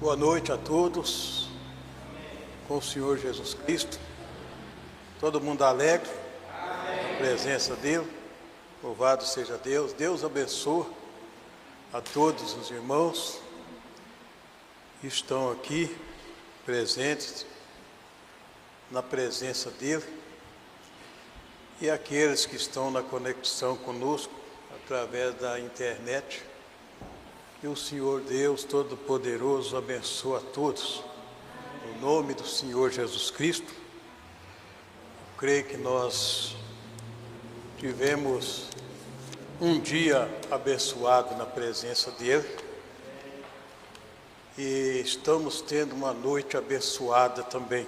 Boa noite a todos, com o Senhor Jesus Cristo. Todo mundo alegre, na presença dEle. Louvado seja Deus. Deus abençoe a todos os irmãos que estão aqui presentes na presença dEle e aqueles que estão na conexão conosco através da internet. Que o Senhor Deus Todo-Poderoso abençoe a todos, no nome do Senhor Jesus Cristo. Eu creio que nós tivemos um dia abençoado na presença dEle e estamos tendo uma noite abençoada também.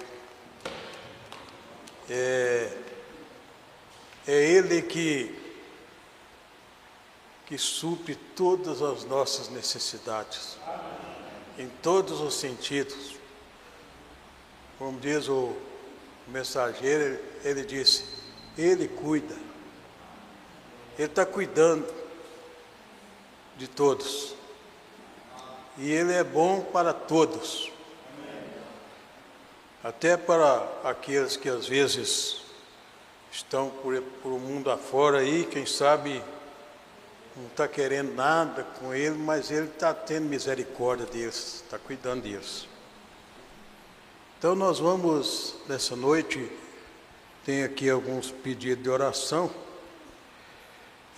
É Ele que supre todas as nossas necessidades, em todos os sentidos. Como diz o mensageiro, ele disse, Ele cuida, Ele está cuidando de todos, e Ele é bom para todos, até para aqueles que às vezes estão por o mundo afora aí, quem sabe não está querendo nada com Ele, mas Ele está tendo misericórdia deles, está cuidando deles. Então nós vamos, nessa noite, tem aqui alguns pedidos de oração,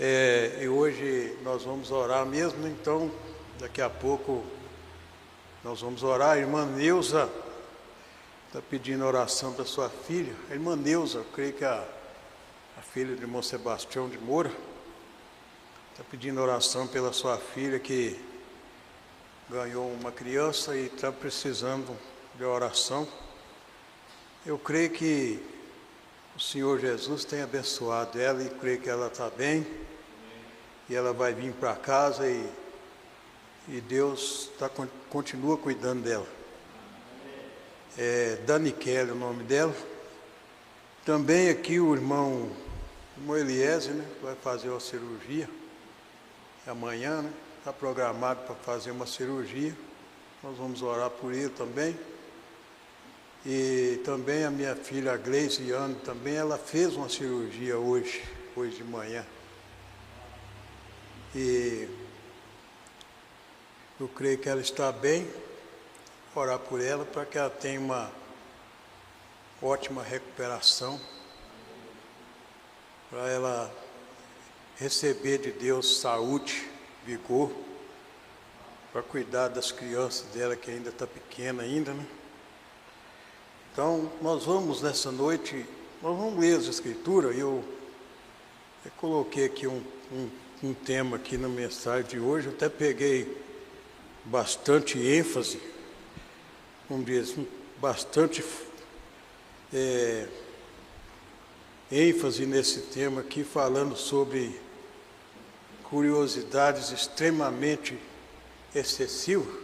e hoje nós vamos orar mesmo, então daqui a pouco nós vamos orar. A irmã Neuza está pedindo oração para sua filha. A irmã Neuza, eu creio que a filha do irmão Sebastião de Moura, está pedindo oração pela sua filha que ganhou uma criança e está precisando de oração. Eu creio que o Senhor Jesus tem abençoado ela e creio que ela está bem. E ela vai vir para casa e Deus continua cuidando dela. Dani Kelly, o nome dela. Também aqui o irmão Eliezer, né, vai fazer uma cirurgia. Amanhã, né? Está programado para fazer uma cirurgia. Nós vamos orar por ele também. E também a minha filha Gleisiane, também ela fez uma cirurgia hoje de manhã. E eu creio que ela está bem. Orar por ela para que ela tenha uma ótima recuperação, para ela receber de Deus saúde, vigor, para cuidar das crianças dela que ainda está pequena ainda, né? Então, nós vamos nessa noite, nós vamos ler as Escrituras. Eu coloquei aqui um tema aqui na mensagem de hoje, eu até peguei bastante ênfase, vamos dizer, bastante ênfase nesse tema aqui, falando sobre curiosidades extremamente excessivas.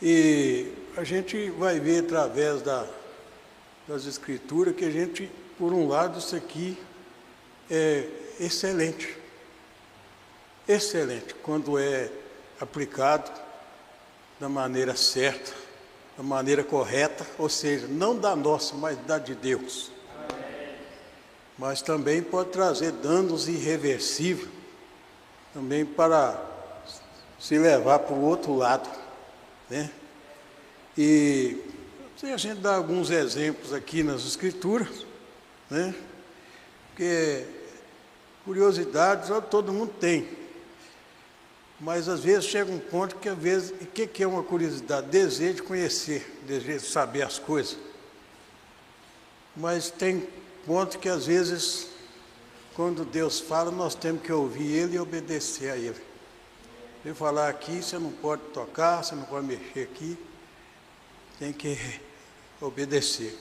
E a gente vai ver através das Escrituras que a gente, por um lado, isso aqui é excelente. Excelente, quando é aplicado da maneira certa, da maneira correta, ou seja, não da nossa, mas da de Deus. Mas também pode trazer danos irreversíveis, também para se levar para o outro lado, né? E a gente dá alguns exemplos aqui nas Escrituras, né? Porque curiosidades todo mundo tem, mas às vezes chega um ponto que às vezes, o que é uma curiosidade? Desejo de conhecer, desejo de saber as coisas, mas tem ponto que às vezes, quando Deus fala, nós temos que ouvir Ele e obedecer a Ele. Ele falar aqui, você não pode tocar, você não pode mexer aqui, tem que obedecer.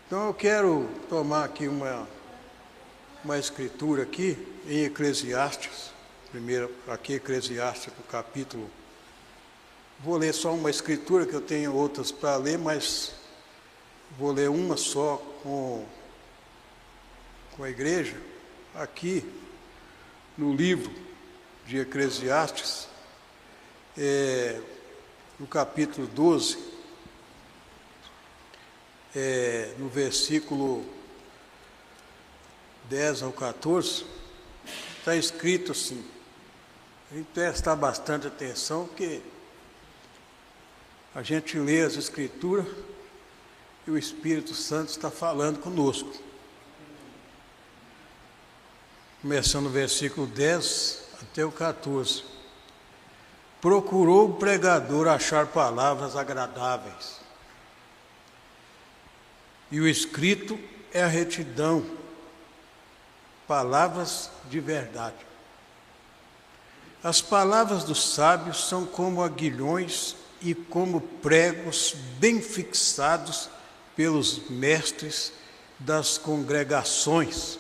Então eu quero tomar aqui uma escritura aqui, em Eclesiastes, primeiro aqui Eclesiastes, no capítulo, vou ler só uma escritura, que eu tenho outras para ler, mas vou ler uma só com a igreja, aqui no livro de Eclesiastes, no capítulo 12, no versículo 10 ao 14, está escrito assim. A gente prestar bastante atenção, porque a gente lê as Escrituras e o Espírito Santo está falando conosco. Começando no versículo 10 até o 14. Procurou o pregador achar palavras agradáveis, e o escrito é a retidão, palavras de verdade. As palavras dos sábios são como aguilhões e como pregos bem fixados pelos mestres das congregações,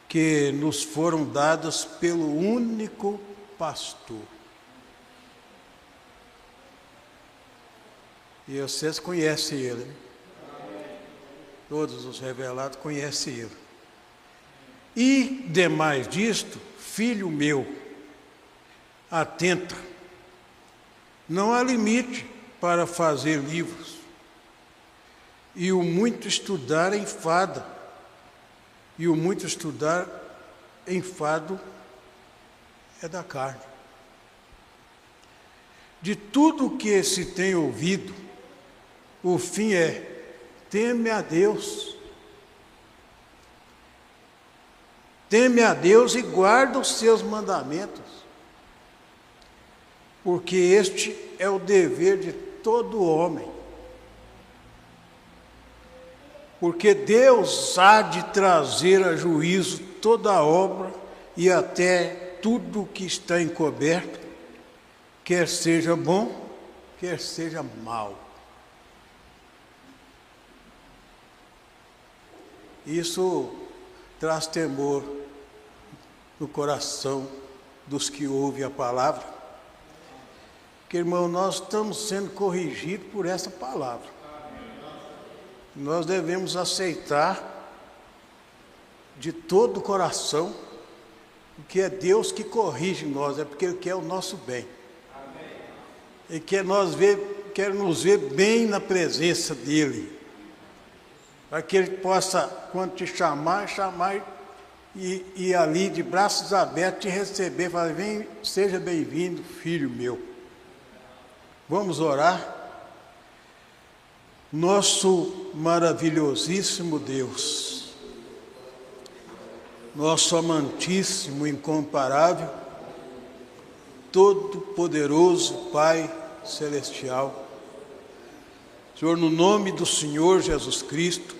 que nos foram dadas pelo único pastor. E vocês conhecem ele, né? Todos os revelados conhecem ele. E, demais disto, filho meu, atenta, não há limite para fazer livros, e o muito estudar enfada, e o muito estudar enfado é da carne. De tudo o que se tem ouvido, o fim é: teme a Deus. Teme a Deus e guarda os seus mandamentos, porque este é o dever de todo homem. Porque Deus há de trazer a juízo toda a obra e até tudo o que está encoberto, quer seja bom, quer seja mal. Isso traz temor no coração dos que ouvem a palavra, porque, irmão, nós estamos sendo corrigidos por essa palavra. Nós devemos aceitar de todo o coração, porque é Deus que corrige nós, é porque Ele quer o nosso bem. Ele quer nos ver bem na presença dEle, para que Ele possa, quando te chamar e ali de braços abertos te receber, falar: vem, seja bem-vindo, filho meu. Vamos orar. Nosso maravilhosíssimo Deus, nosso amantíssimo, incomparável, todo-poderoso Pai Celestial, Senhor, no nome do Senhor Jesus Cristo,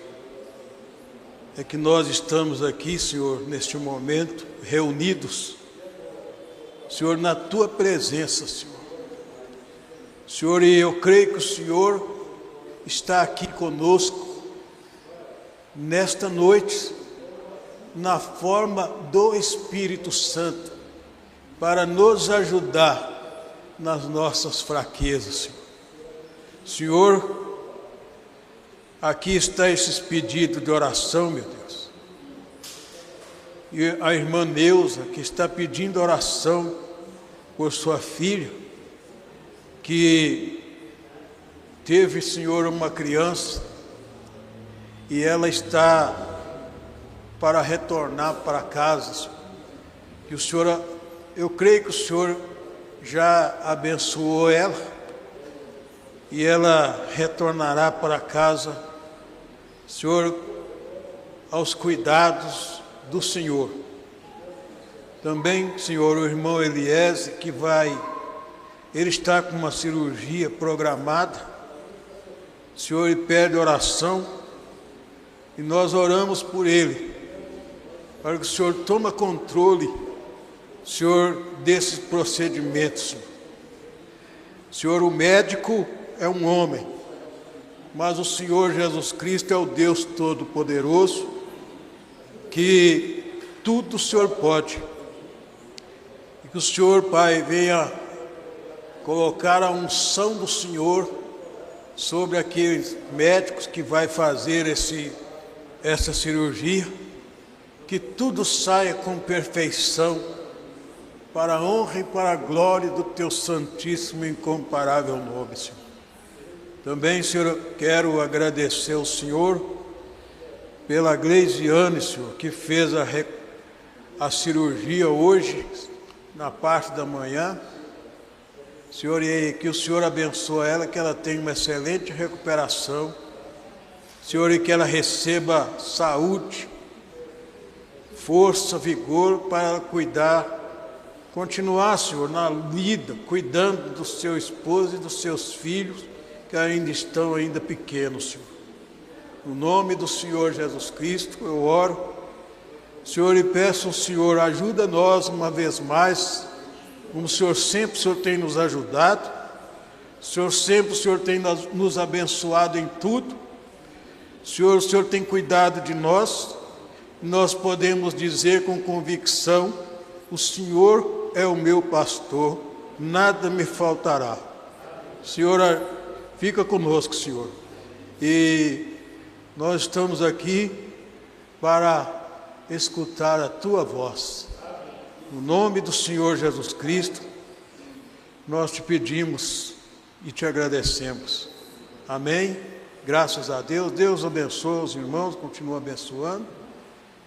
é que nós estamos aqui, Senhor, neste momento, reunidos, Senhor, na Tua presença, Senhor. Senhor, e eu creio que o Senhor está aqui conosco, nesta noite, na forma do Espírito Santo, para nos ajudar nas nossas fraquezas, Senhor. Senhor, aqui está esses pedidos de oração, meu Deus. E a irmã Neuza, que está pedindo oração por sua filha, que teve, Senhor, uma criança, e ela está para retornar para casa, Senhor. Que o Senhor, eu creio que o Senhor já abençoou ela, e ela retornará para casa, Senhor, aos cuidados do Senhor. Também, Senhor, o irmão Eliezer, que ele está com uma cirurgia programada, Senhor, ele pede oração, e nós oramos por ele, para que o Senhor tome controle, Senhor, desses procedimentos. Senhor, o médico é um homem, mas o Senhor Jesus Cristo é o Deus Todo-Poderoso, que tudo o Senhor pode. E que o Senhor, Pai, venha colocar a unção do Senhor sobre aqueles médicos que vai fazer essa cirurgia, que tudo saia com perfeição, para a honra e para a glória do teu santíssimo e incomparável nome, Senhor. Também, Senhor, eu quero agradecer ao Senhor pela Gleisiane, Senhor, que fez a cirurgia hoje, na parte da manhã. Senhor, e que o Senhor abençoe ela, que ela tenha uma excelente recuperação. Senhor, e que ela receba saúde, força, vigor para continuar, Senhor, na vida, cuidando do seu esposo e dos seus filhos, que ainda estão pequenos, Senhor. No nome do Senhor Jesus Cristo, eu oro, Senhor, e peço ao Senhor, ajuda nós uma vez mais, como o Senhor tem nos ajudado, o Senhor tem nos abençoado em tudo, o Senhor tem cuidado de nós, nós podemos dizer com convicção, o Senhor é o meu pastor, nada me faltará. Senhor, fica conosco, Senhor, e nós estamos aqui para escutar a Tua voz. No nome do Senhor Jesus Cristo, nós te pedimos e te agradecemos. Amém? Graças a Deus. Deus abençoe os irmãos, continua abençoando.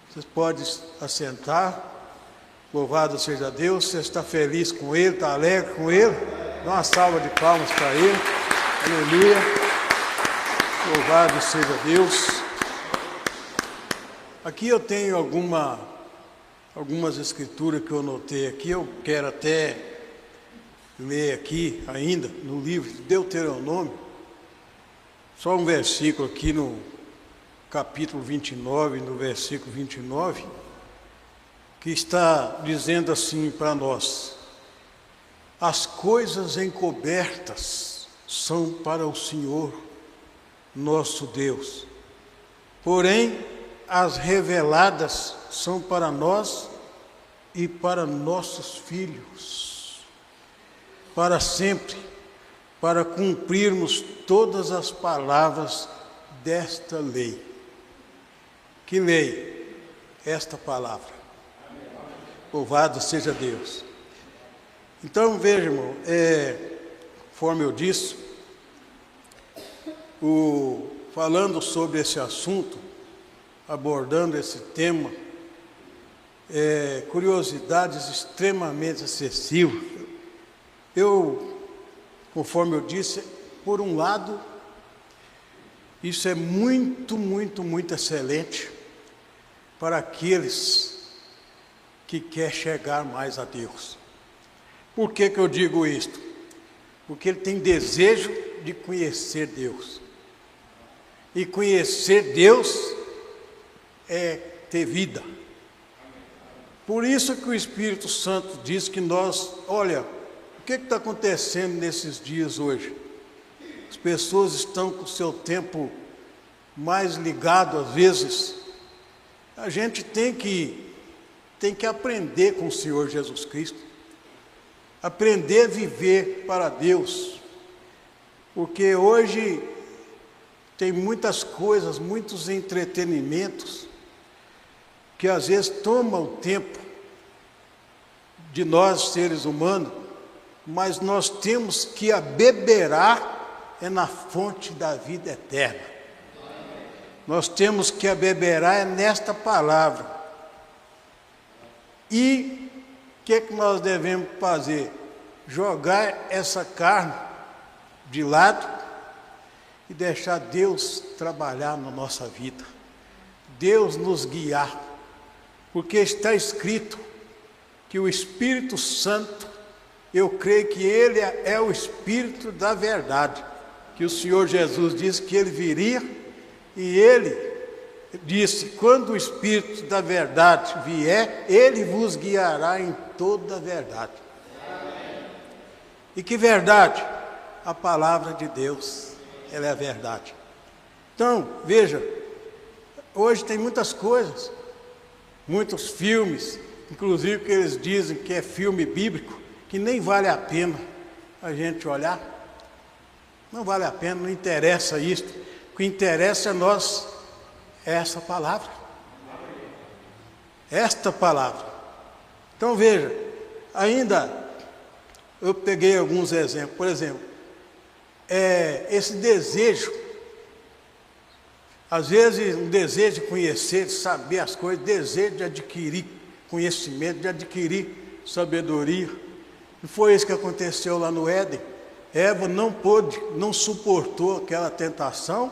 Vocês podem assentar. Louvado seja Deus. Você está feliz com Ele, está alegre com Ele? Dá uma salva de palmas para Ele. Aleluia. Louvado seja Deus. Aqui eu tenho algumas escrituras que eu anotei aqui. Eu quero até ler aqui ainda no livro de Deuteronômio. Só um versículo aqui no capítulo 29, no versículo 29, que está dizendo assim para nós: as coisas encobertas são para o Senhor, nosso Deus, porém as reveladas são para nós e para nossos filhos, para sempre, para cumprirmos todas as palavras desta lei. Que lei? Esta palavra. Louvado seja Deus. Então, veja, irmão, conforme eu disse, falando sobre esse assunto, abordando esse tema, curiosidades extremamente excessivas. Conforme eu disse, por um lado, isso é muito, muito, muito excelente para aqueles que querem chegar mais a Deus. Por que eu digo isto? Porque ele tem desejo de conhecer Deus. E conhecer Deus é ter vida. Por isso que o Espírito Santo diz que olha, o que está acontecendo nesses dias hoje? As pessoas estão com o seu tempo mais ligado às vezes. A gente tem que aprender com o Senhor Jesus Cristo, aprender a viver para Deus, porque hoje tem muitas coisas, muitos entretenimentos, que às vezes tomam o tempo de nós, seres humanos, mas nós temos que abeberar na fonte da vida eterna. Nós temos que abeberar nesta palavra. E o que nós devemos fazer? Jogar essa carne de lado e deixar Deus trabalhar na nossa vida. Deus nos guiar. Porque está escrito que o Espírito Santo, eu creio que Ele é o Espírito da verdade. Que o Senhor Jesus disse que Ele viria, e Ele disse: quando o Espírito da verdade vier, Ele vos guiará em toda a verdade. Amém. E que verdade? A palavra de Deus, ela é a verdade. Então, veja, hoje tem muitas coisas, muitos filmes, inclusive que eles dizem que é filme bíblico, que nem vale a pena a gente olhar. Não vale a pena, não interessa isto. O que interessa a nós é essa palavra. Esta palavra. Então veja, ainda eu peguei alguns exemplos. Por exemplo, esse desejo, às vezes um desejo de conhecer, de saber as coisas, desejo de adquirir conhecimento, de adquirir sabedoria. E foi isso que aconteceu lá no Éden. Eva não pôde, não suportou aquela tentação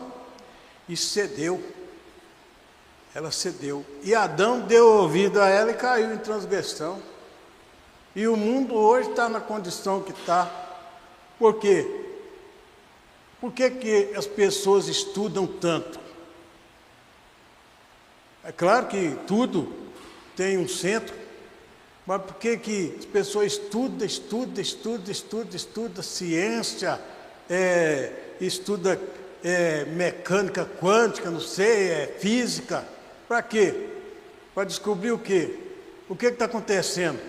e cedeu. Ela cedeu. E Adão deu ouvido a ela e caiu em transgressão. E o mundo hoje está na condição que está. Por quê? Por que as pessoas estudam tanto? É claro que tudo tem um centro, mas por que as pessoas estudam ciência, estuda mecânica quântica, não sei, física? Para quê? Para descobrir o quê? O que está acontecendo?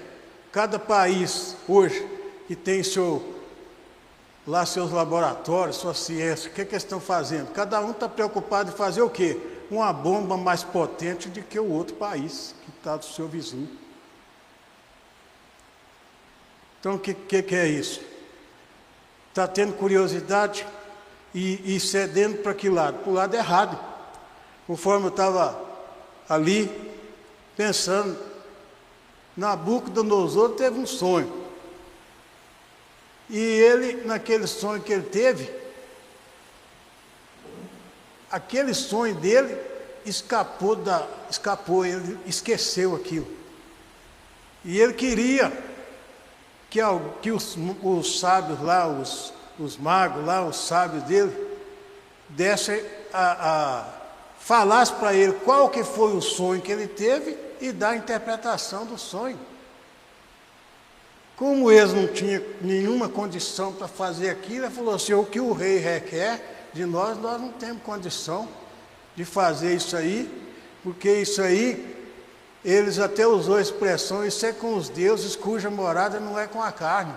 Cada país hoje que tem seus laboratórios, sua ciência, o que eles estão fazendo? Cada um está preocupado em fazer o quê? Uma bomba mais potente do que o outro país que está do seu vizinho. Então o que é isso? Está tendo curiosidade e cedendo para que lado? Para o lado errado. Conforme eu estava ali pensando, Nabucodonosor teve um sonho. E ele, naquele sonho que ele teve, aquele sonho dele escapou, ele esqueceu aquilo. E ele queria que os sábios lá, os magos lá, os sábios dele, falasse para ele qual que foi o sonho que ele teve e dar a interpretação do sonho. Como eles não tinham nenhuma condição para fazer aquilo, ele falou assim: o que o rei requer de nós não temos condição de fazer isso aí, porque isso aí, eles até usou a expressão, isso é com os deuses cuja morada não é com a carne.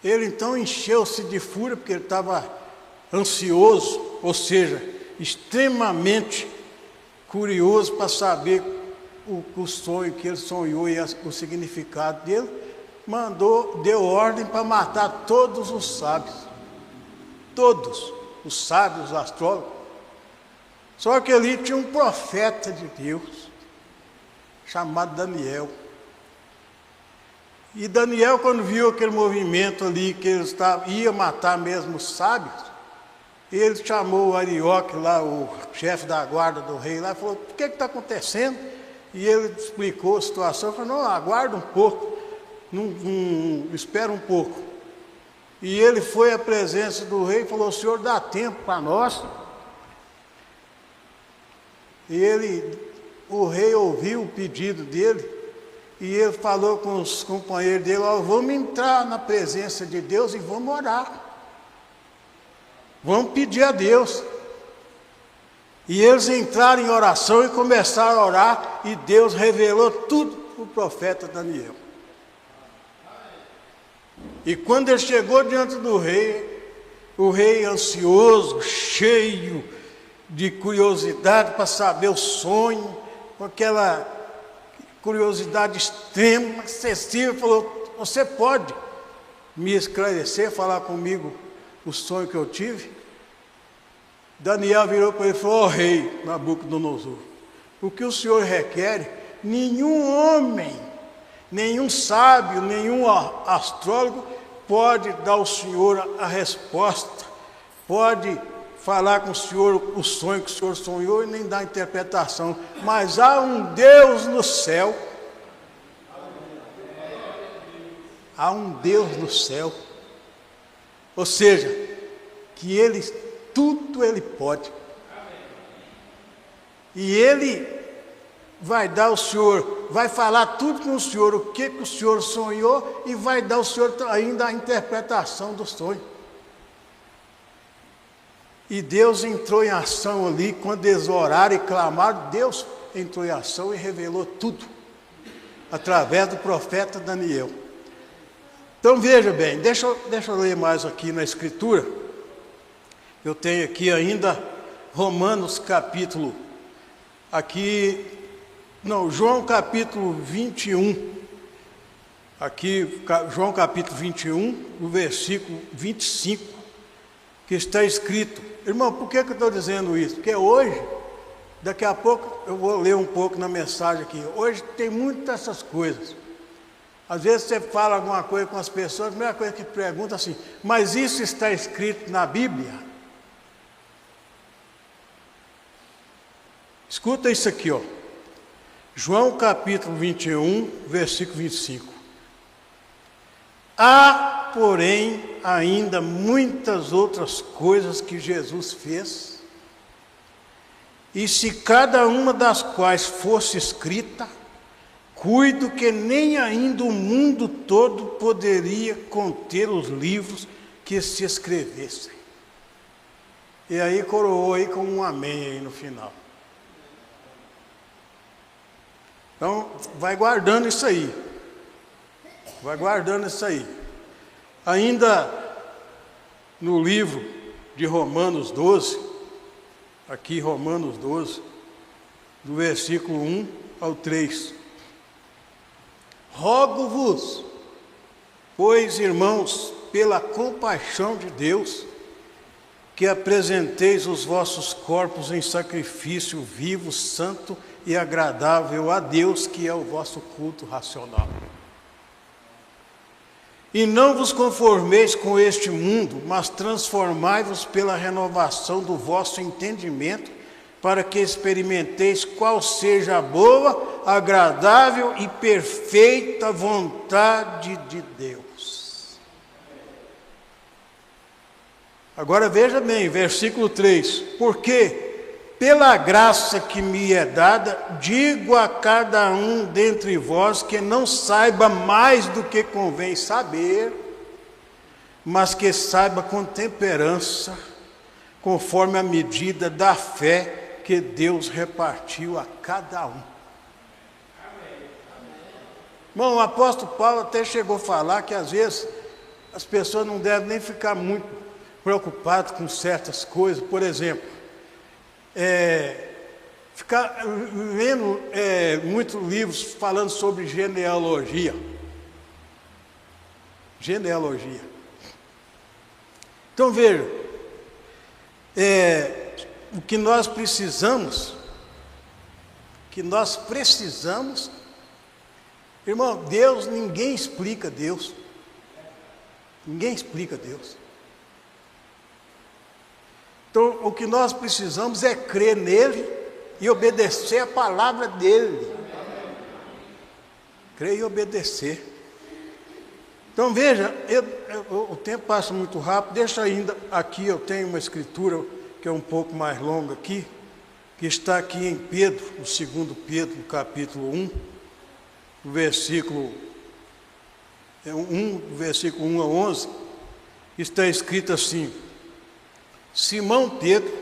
Ele então encheu-se de fúria, porque ele estava ansioso, ou seja, extremamente curioso para saber o sonho que ele sonhou e o significado dele. Deu ordem para matar todos os sábios, todos os sábios, os astrólogos. Só que ali tinha um profeta de Deus, chamado Daniel. E Daniel, quando viu aquele movimento ali, que eles iam matar mesmo os sábios, ele chamou o Arioque lá, o chefe da guarda do rei lá, e falou: o que está acontecendo? E ele explicou a situação, falou: não, aguarda um pouco, espera um pouco. E ele foi à presença do rei e falou: o senhor dá tempo para nós? E o rei ouviu o pedido dele, e ele falou com os companheiros dele: vamos entrar na presença de Deus e vamos orar. Vamos pedir a Deus. E eles entraram em oração e começaram a orar, e Deus revelou tudo para o profeta Daniel. E quando ele chegou diante do rei, o rei ansioso, cheio de curiosidade para saber o sonho, com aquela curiosidade extrema, excessiva, falou: você pode me esclarecer, falar comigo o sonho que eu tive? Daniel virou para ele e falou: rei Nabucodonosor, o que o senhor requer, nenhum homem, nenhum sábio, nenhum astrólogo pode dar ao senhor a resposta, pode falar com o senhor o sonho que o senhor sonhou e nem dar interpretação, mas há um Deus no céu, há um Deus no céu, ou seja, que tudo ele pode, e ele vai dar ao senhor, vai falar tudo com o senhor, o que o senhor sonhou, e vai dar ao senhor ainda a interpretação do sonho. E Deus entrou em ação ali, quando eles oraram e clamaram, Deus entrou em ação e revelou tudo, através do profeta Daniel. Então veja bem, deixa eu ler mais aqui na Escritura. Eu tenho aqui ainda Romanos capítulo, aqui Não, João capítulo 21. Aqui, João capítulo 21, no versículo 25, que está escrito. Irmão, por que eu estou dizendo isso? Porque hoje, daqui a pouco, eu vou ler um pouco na mensagem aqui. Hoje tem muitas dessas coisas. Às vezes você fala alguma coisa com as pessoas, a primeira coisa que pergunta assim, mas isso está escrito na Bíblia? Escuta isso aqui, ó. João capítulo 21, versículo 25. Há, porém, ainda muitas outras coisas que Jesus fez, e se cada uma das quais fosse escrita, cuido que nem ainda o mundo todo poderia conter os livros que se escrevessem. E aí coroou aí com um amém aí no final. Então, vai guardando isso aí. Vai guardando isso aí. Ainda no livro de Romanos 12, aqui Romanos 12, do versículo 1 ao 3. Rogo-vos, pois, irmãos, pela compaixão de Deus, que apresenteis os vossos corpos em sacrifício vivo, santo e agradável a Deus, que é o vosso culto racional. E não vos conformeis com este mundo, mas transformai-vos pela renovação do vosso entendimento, para que experimenteis qual seja a boa, agradável e perfeita vontade de Deus. Agora veja bem, versículo 3. Porque pela graça que me é dada, digo a cada um dentre vós que não saiba mais do que convém saber, mas que saiba com temperança, conforme a medida da fé que Deus repartiu a cada um. Bom, o apóstolo Paulo até chegou a falar que às vezes as pessoas não devem nem ficar muito preocupadas com certas coisas. Por exemplo, ficar lendo muitos livros falando sobre genealogia. Genealogia. Então veja, o que nós precisamos, irmão, Deus, ninguém explica Deus. Ninguém explica Deus. Então, o que nós precisamos é crer nele e obedecer a palavra dele. Crer e obedecer. Então, veja, o tempo passa muito rápido. Deixa ainda aqui, eu tenho uma escritura que é um pouco mais longa aqui, que está aqui em Pedro, no 2 Pedro, no capítulo 1, no versículo 1 a 11, está escrito assim: Simão Pedro,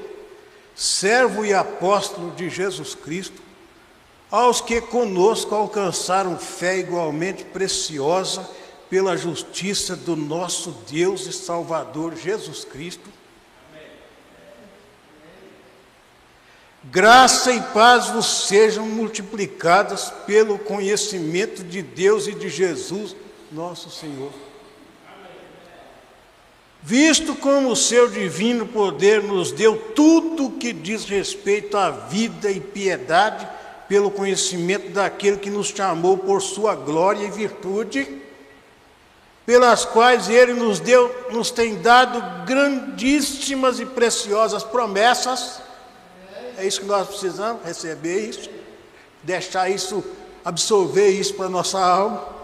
servo e apóstolo de Jesus Cristo, aos que conosco alcançaram fé igualmente preciosa pela justiça do nosso Deus e Salvador Jesus Cristo. Graça e paz vos sejam multiplicadas pelo conhecimento de Deus e de Jesus, nosso Senhor. Visto como o seu divino poder nos deu tudo o que diz respeito à vida e piedade, pelo conhecimento daquele que nos chamou por sua glória e virtude, pelas quais ele nos tem dado grandíssimas e preciosas promessas. É isso que nós precisamos, receber isso, deixar isso, absorver isso para a nossa alma,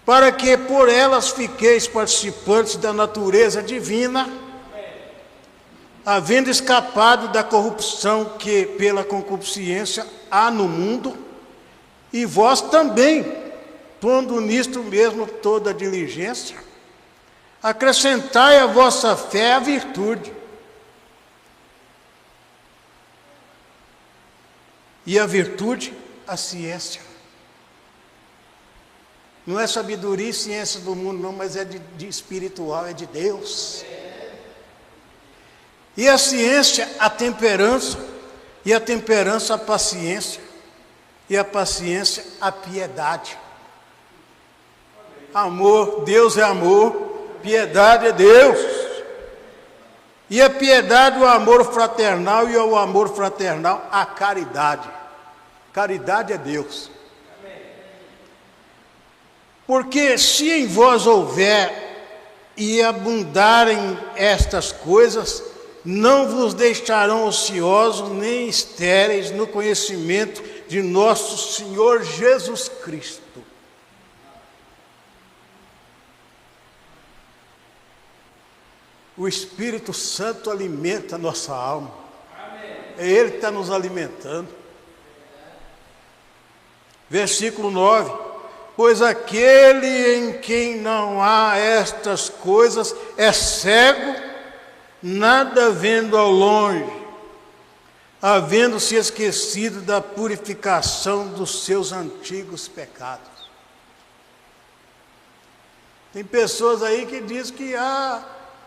para que por elas fiqueis participantes da natureza divina, havendo escapado da corrupção que pela concupiscência há no mundo, e vós também, pondo nisto mesmo toda a diligência, acrescentai à vossa fé a virtude, e a virtude, a ciência. Não é sabedoria e ciência do mundo, não, mas é de espiritual, é de Deus. E a ciência, a temperança, e a temperança, a paciência, E a paciência, a piedade. Amor, Deus é amor, piedade é Deus. E a piedade, o amor fraternal, e o amor fraternal, a caridade. Caridade é Deus. Porque se em vós houver e abundarem estas coisas, não vos deixarão ociosos nem estéreis no conhecimento de nosso Senhor Jesus Cristo. O Espírito Santo alimenta a nossa alma. É Ele que está nos alimentando. Versículo 9: pois aquele em quem não há estas coisas é cego, nada vendo ao longe, havendo-se esquecido da purificação dos seus antigos pecados. Tem pessoas aí que dizem que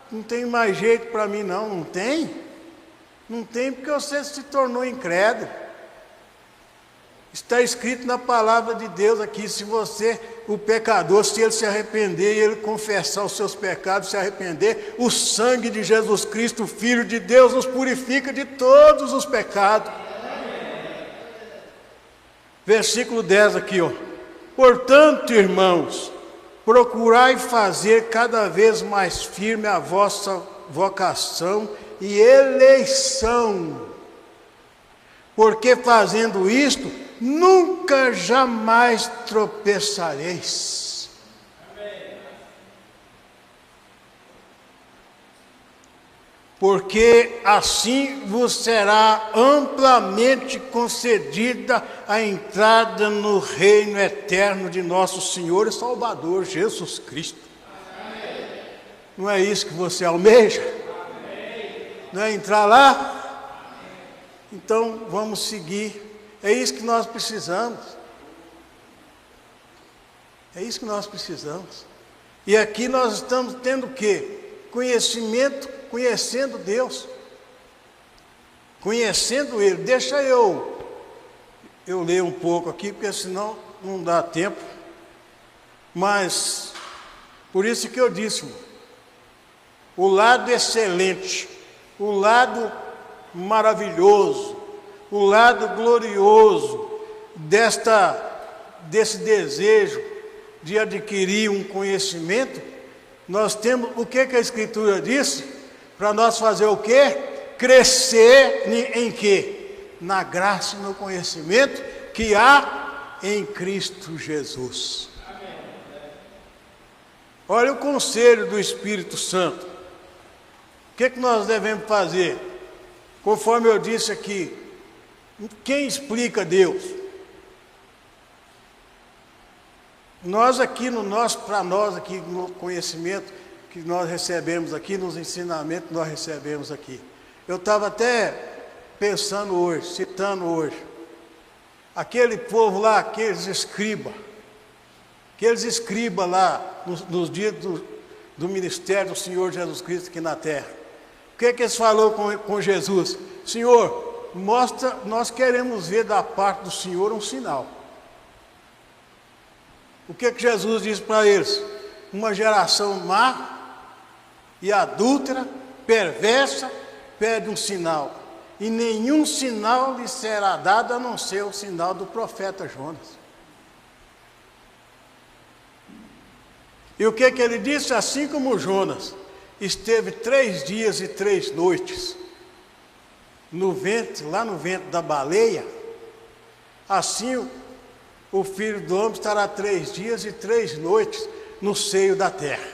não tem mais jeito para mim não. Não tem? Não tem porque você se tornou incrédulo. Está escrito na palavra de Deus aqui, se você, o pecador, se ele se arrepender e ele confessar os seus pecados, se arrepender, o sangue de Jesus Cristo, Filho de Deus, nos purifica de todos os pecados. Versículo 10 aqui, ó. Portanto, irmãos, procurai fazer cada vez mais firme a vossa vocação e eleição, porque fazendo isto, nunca jamais tropeçareis. Porque assim vos será amplamente concedida a entrada no reino eterno de nosso Senhor e Salvador Jesus Cristo. Amém. Não é isso que você almeja? Amém. Não é entrar lá? Amém. Então vamos seguir. É isso que nós precisamos. É isso que nós precisamos. E aqui nós estamos tendo o quê? Conhecimento, conhecendo Deus. Conhecendo Ele. Deixa eu ler um pouco aqui, porque senão não dá tempo. Mas, por isso que eu disse, o lado excelente, o lado maravilhoso, o lado glorioso desse desejo de adquirir um conhecimento, nós temos, o que a Escritura disse? Para nós fazer o quê? Crescer em quê? Na graça e no conhecimento que há em Cristo Jesus. Olha o conselho do Espírito Santo. O que nós devemos fazer? Conforme eu disse aqui, quem explica Deus? Nós aqui para nós aqui no conhecimento que nós recebemos aqui, nos ensinamentos que nós recebemos aqui. Eu estava até pensando hoje, citando hoje, aquele povo lá, aqueles escribas lá nos dias do ministério do Senhor Jesus Cristo aqui na terra. O que eles falaram com Jesus? Senhor, mostra, nós queremos ver da parte do Senhor um sinal. O que Jesus disse para eles? Uma geração má e adúltera, perversa, pede um sinal. E nenhum sinal lhe será dado a não ser o sinal do profeta Jonas. E o que ele disse? Assim como Jonas esteve 3 dias e 3 noites lá no ventre da baleia, assim o Filho do Homem estará 3 dias e 3 noites no seio da terra.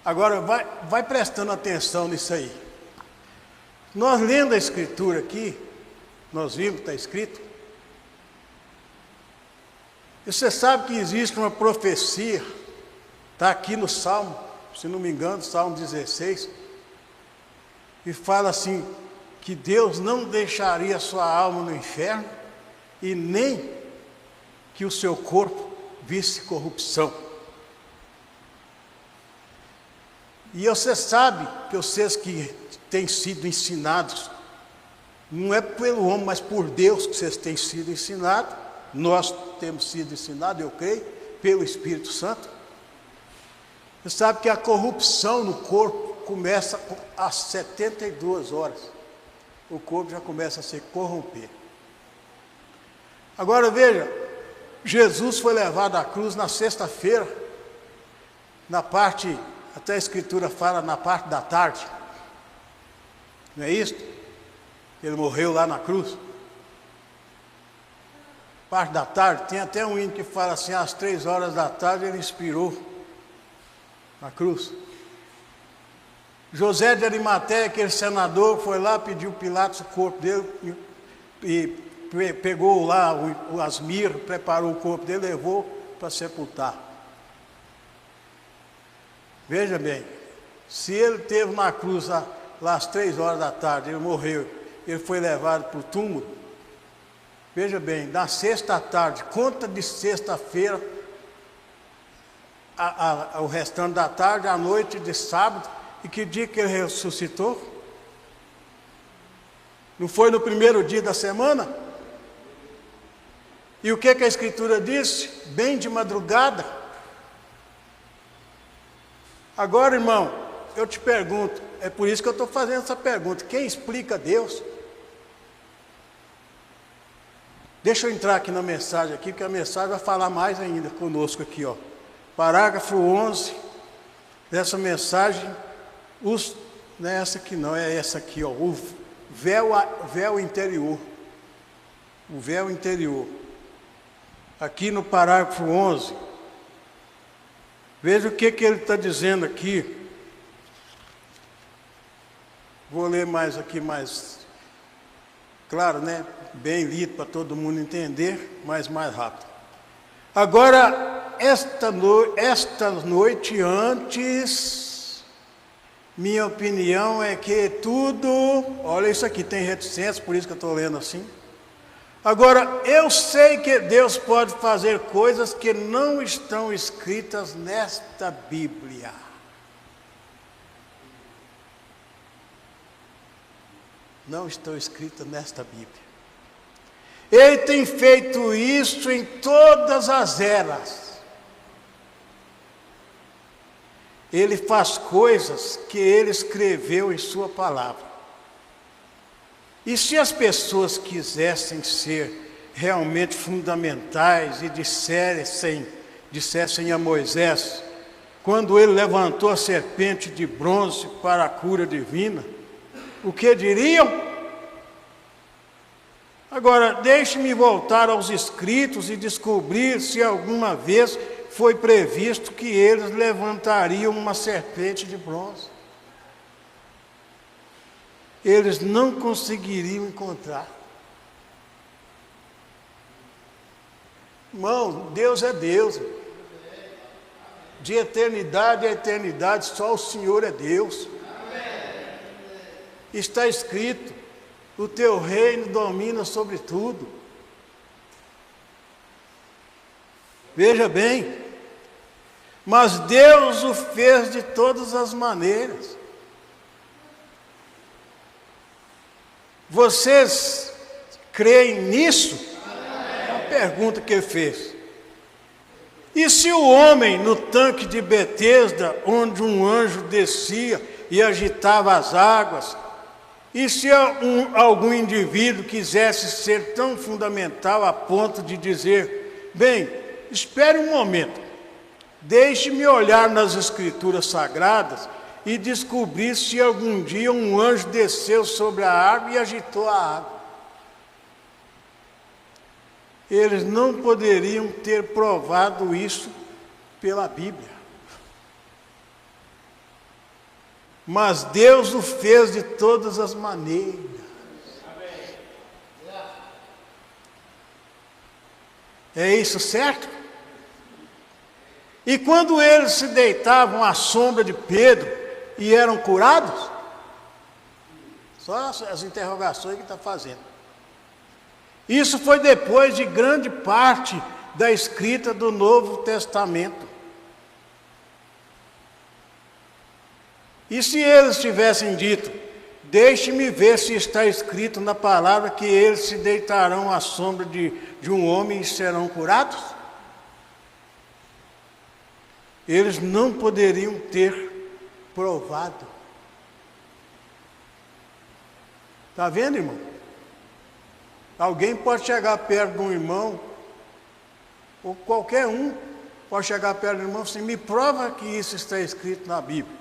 Agora vai prestando atenção nisso aí. Nós lendo a Escritura aqui, nós vimos, está escrito. E você sabe que existe uma profecia, está aqui no Salmo, se não me engano, Salmo 16, que fala assim, que Deus não deixaria a sua alma no inferno e nem que o seu corpo visse corrupção. E você sabe que vocês que têm sido ensinados Não é pelo homem, mas por Deus que vocês têm sido ensinados. Nós temos sido ensinados, eu creio, pelo Espírito Santo. Você sabe que a corrupção no corpo começa às 72 horas. O corpo já começa a se corromper. Agora veja, Jesus foi levado à cruz na sexta-feira, na parte, até a Escritura fala, na parte da tarde. Não é isso? Ele morreu lá na cruz. Parte da tarde, tem até um hino que fala assim, às 3 horas da tarde ele expirou na cruz. José de Arimateia, aquele senador, foi lá, pediu Pilatos o corpo dele e pegou lá as mirras, preparou o corpo dele, levou para sepultar. Veja bem, se ele esteve na cruz lá às 3 horas da tarde, ele morreu, ele foi levado para o túmulo. Veja bem, na sexta tarde, conta de sexta-feira, o restante da tarde, à noite de sábado, e que dia que ele ressuscitou? Não foi no primeiro dia da semana? E o que a Escritura disse? Bem de madrugada. Agora, irmão, eu te pergunto, é por isso que eu estou fazendo essa pergunta, quem explica Deus? Deixa eu entrar aqui na mensagem, aqui, porque a mensagem vai falar mais ainda conosco aqui, ó. Parágrafo 11 dessa mensagem, não é essa aqui não, é essa aqui, ó, o véu interior. O véu interior. Aqui no parágrafo 11, veja o que ele está dizendo aqui. Vou ler mais aqui, mais claro, né? Bem lido para todo mundo entender, mas mais rápido. Agora, esta noite antes, minha opinião é que tudo, olha isso aqui, tem reticência, por isso que eu estou lendo assim. Agora, eu sei que Deus pode fazer coisas que não estão escritas nesta Bíblia. Não estão escritas nesta Bíblia. Ele tem feito isso em todas as eras. Ele faz coisas que ele escreveu em sua palavra. E se as pessoas quisessem ser realmente fundamentais e dissessem a Moisés, quando ele levantou a serpente de bronze para a cura divina, o que diriam? Agora, deixe-me voltar aos escritos e descobrir se alguma vez foi previsto que eles levantariam uma serpente de bronze. Eles não conseguiriam encontrar. Irmão, Deus é Deus. De eternidade a eternidade, só o Senhor é Deus. Está escrito, o teu reino domina sobre tudo. Veja bem, mas Deus o fez de todas as maneiras. Vocês creem nisso? É a pergunta que ele fez. E se o homem no tanque de Betesda, onde um anjo descia e agitava as águas, e se algum indivíduo quisesse ser tão fundamental a ponto de dizer, bem, espere um momento, deixe-me olhar nas Escrituras Sagradas e descobrir se algum dia um anjo desceu sobre a água e agitou a água. Eles não poderiam ter provado isso pela Bíblia. Mas Deus o fez de todas as maneiras. É isso certo? E quando eles se deitavam à sombra de Pedro e eram curados? Só as interrogações que está fazendo. Isso foi depois de grande parte da escrita do Novo Testamento. E se eles tivessem dito, Deixe-me ver se está escrito na palavra que eles se deitarão à sombra de um homem e serão curados. Eles não poderiam ter provado. Está vendo, irmão? Alguém pode chegar perto de um irmão, ou qualquer um pode chegar perto do irmão e assim, me prova que isso está escrito na Bíblia.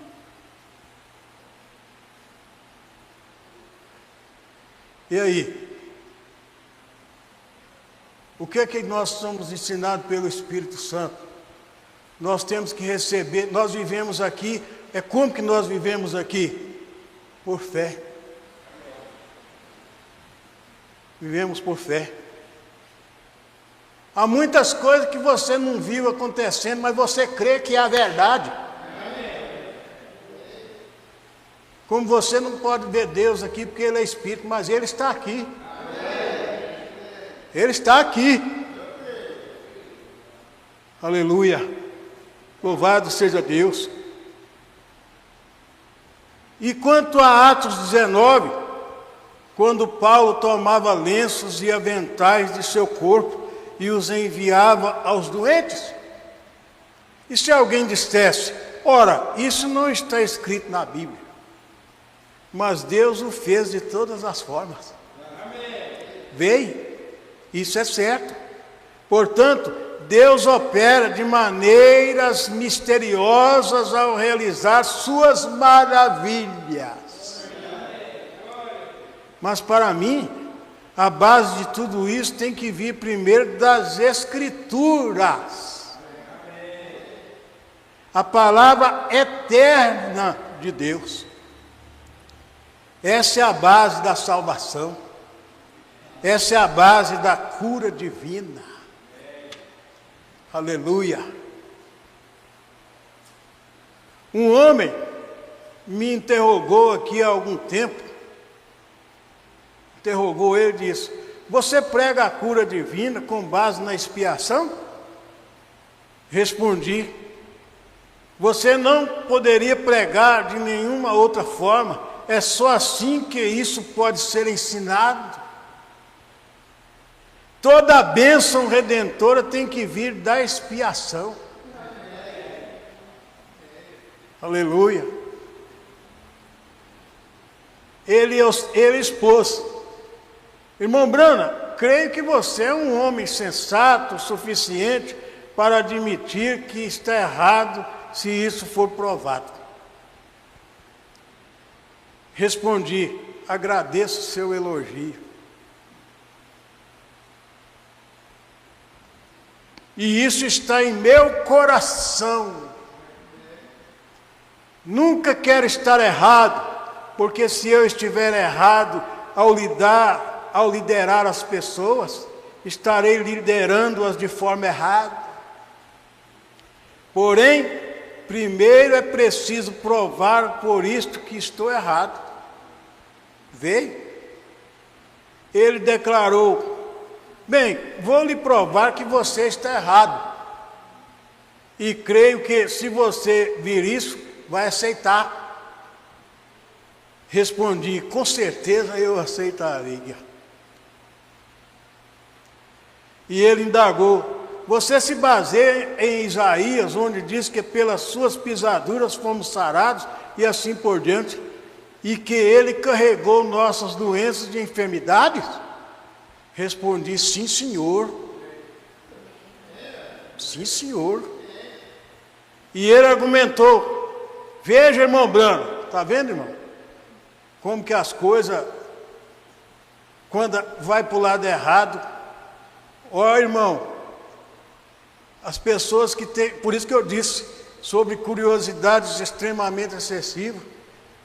E aí? O que é que nós somos ensinados pelo Espírito Santo? Nós temos que receber, nós vivemos aqui, como que nós vivemos aqui? Por fé. Vivemos por fé. Há muitas coisas que você não viu acontecendo, mas você crê que é a verdade. Como você não pode ver Deus aqui porque Ele é Espírito, mas Ele está aqui. Ele está aqui. Aleluia. Louvado seja Deus. E quanto a Atos 19, quando Paulo tomava lenços e aventais de seu corpo e os enviava aos doentes, e se alguém dissesse, ora, isso não está escrito na Bíblia, mas Deus o fez de todas as formas. Veio, isso é certo. Portanto, Deus opera de maneiras misteriosas ao realizar suas maravilhas. Mas para mim, a base de tudo isso tem que vir primeiro das Escrituras. A palavra eterna de Deus. Essa é a base da salvação. Essa é a base da cura divina. Aleluia. Um homem me interrogou aqui há algum tempo. Interrogou ele e disse, você prega a cura divina com base na expiação? Respondi, você não poderia pregar de nenhuma outra forma, é só assim que isso pode ser ensinado. Toda a bênção redentora tem que vir da expiação. Aleluia. Ele expôs. Irmão Brana, creio que você é um homem sensato o suficiente para admitir que está errado se isso for provado. Respondi, agradeço seu elogio. E isso está em meu coração. Nunca quero estar errado, porque se eu estiver errado ao liderar as pessoas, estarei liderando-as de forma errada. Porém, primeiro é preciso provar por isto que estou errado. Veio. Ele declarou, bem, vou lhe provar que você está errado. E creio que se você vir isso, vai aceitar. Respondi, com certeza eu aceitaria. E ele indagou, você se baseia em Isaías, onde diz que pelas suas pisaduras fomos sarados, e assim por diante, e que ele carregou nossas doenças e enfermidades? Respondi, sim, senhor. Sim, senhor. E ele argumentou, veja, irmão Brano, está vendo, irmão? Como que as coisas, quando vai para o lado errado, ó irmão, as pessoas que têm, por isso que eu disse, sobre curiosidades extremamente excessivas,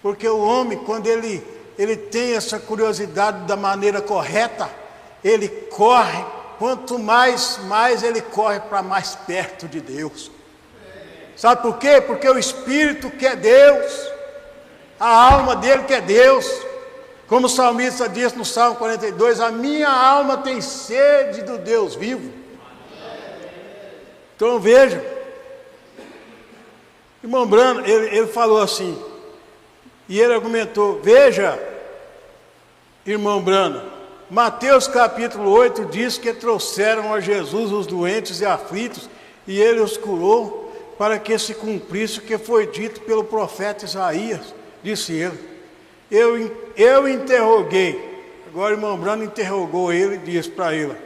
porque o homem, quando ele tem essa curiosidade da maneira correta, ele corre, quanto mais ele corre para mais perto de Deus. Sabe por quê? Porque o Espírito quer Deus, a alma dele quer Deus. Como o salmista diz no Salmo 42, a minha alma tem sede do Deus vivo. Então veja, irmão Brano, ele falou assim, e ele argumentou, veja, irmão Brano, Mateus capítulo 8 diz que trouxeram a Jesus os doentes e aflitos, e ele os curou, para que se cumprisse o que foi dito pelo profeta Isaías, disse ele. Eu interroguei, agora o irmão Brano interrogou ele e disse para ele: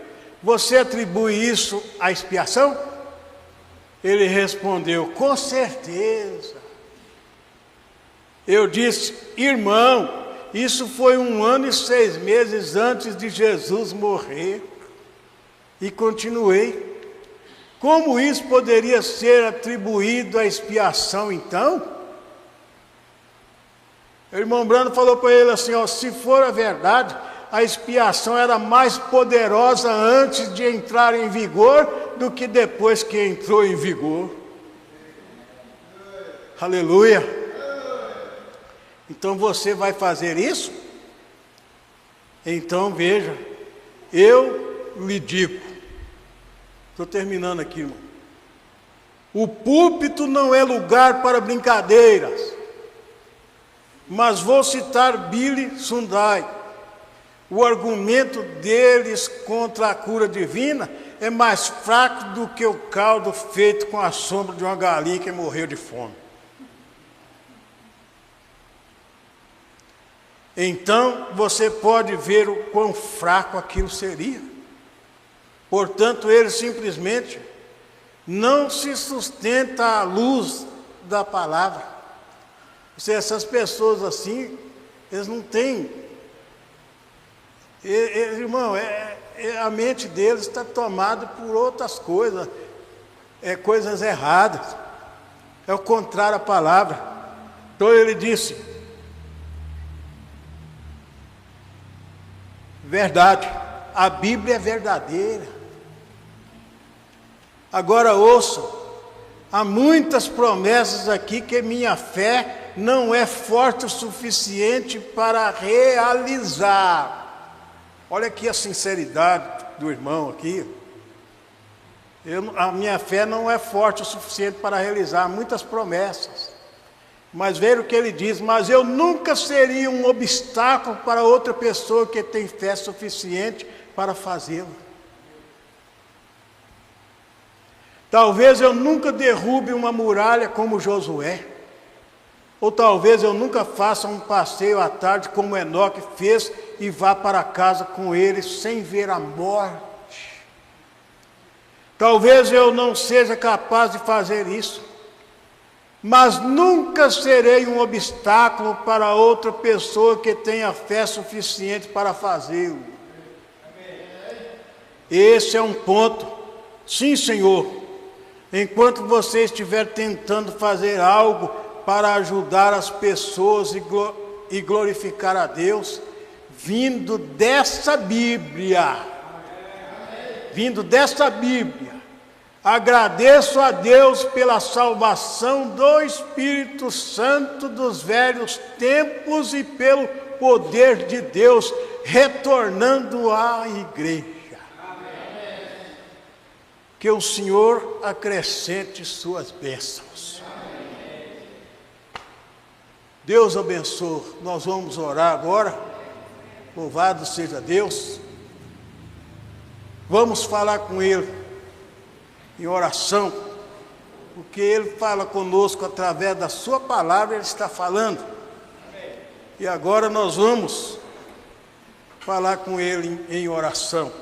você atribui isso à expiação? Ele respondeu: com certeza. Eu disse: irmão, isso foi 1 ano e 6 meses antes de Jesus morrer. E continuei: como isso poderia ser atribuído à expiação então? O irmão Brando falou para ele assim: ó, se for a verdade, a expiação era mais poderosa antes de entrar em vigor do que depois que entrou em vigor. Aleluia! Então você vai fazer isso? Então veja, eu lhe digo, estou terminando aqui, irmão. O púlpito não é lugar para brincadeiras, mas vou citar Billy Sunday. O argumento deles contra a cura divina é mais fraco do que o caldo feito com a sombra de uma galinha que morreu de fome. Então você pode ver o quão fraco aquilo seria. Portanto, ele simplesmente não se sustenta à luz da palavra. Essas pessoas assim, eles não têm... irmão, a mente deles está tomada por outras coisas, coisas erradas. É o contrário à palavra. Então ele disse: verdade, a Bíblia é verdadeira. Agora ouçam, há muitas promessas aqui que minha fé não é forte o suficiente para realizar. Olha aqui a sinceridade do irmão aqui. A minha fé não é forte o suficiente para realizar muitas promessas. Mas veja o que ele diz: mas eu nunca seria um obstáculo para outra pessoa que tem fé suficiente para fazê-lo. Talvez eu nunca derrube uma muralha como Josué. Ou talvez eu nunca faça um passeio à tarde como Enoque fez e vá para casa com ele sem ver a morte. Talvez eu não seja capaz de fazer isso, mas nunca serei um obstáculo para outra pessoa que tenha fé suficiente para fazê-lo. Esse é um ponto. Sim, Senhor, enquanto você estiver tentando fazer algo para ajudar as pessoas e glorificar a Deus, vindo dessa Bíblia, agradeço a Deus pela salvação do Espírito Santo dos velhos tempos e pelo poder de Deus retornando à igreja. Que o Senhor acrescente suas bênçãos. Deus abençoe. Nós vamos orar agora. Louvado seja Deus. Vamos falar com Ele em oração, porque Ele fala conosco através da sua palavra. Ele está falando. E agora nós vamos falar com Ele em oração.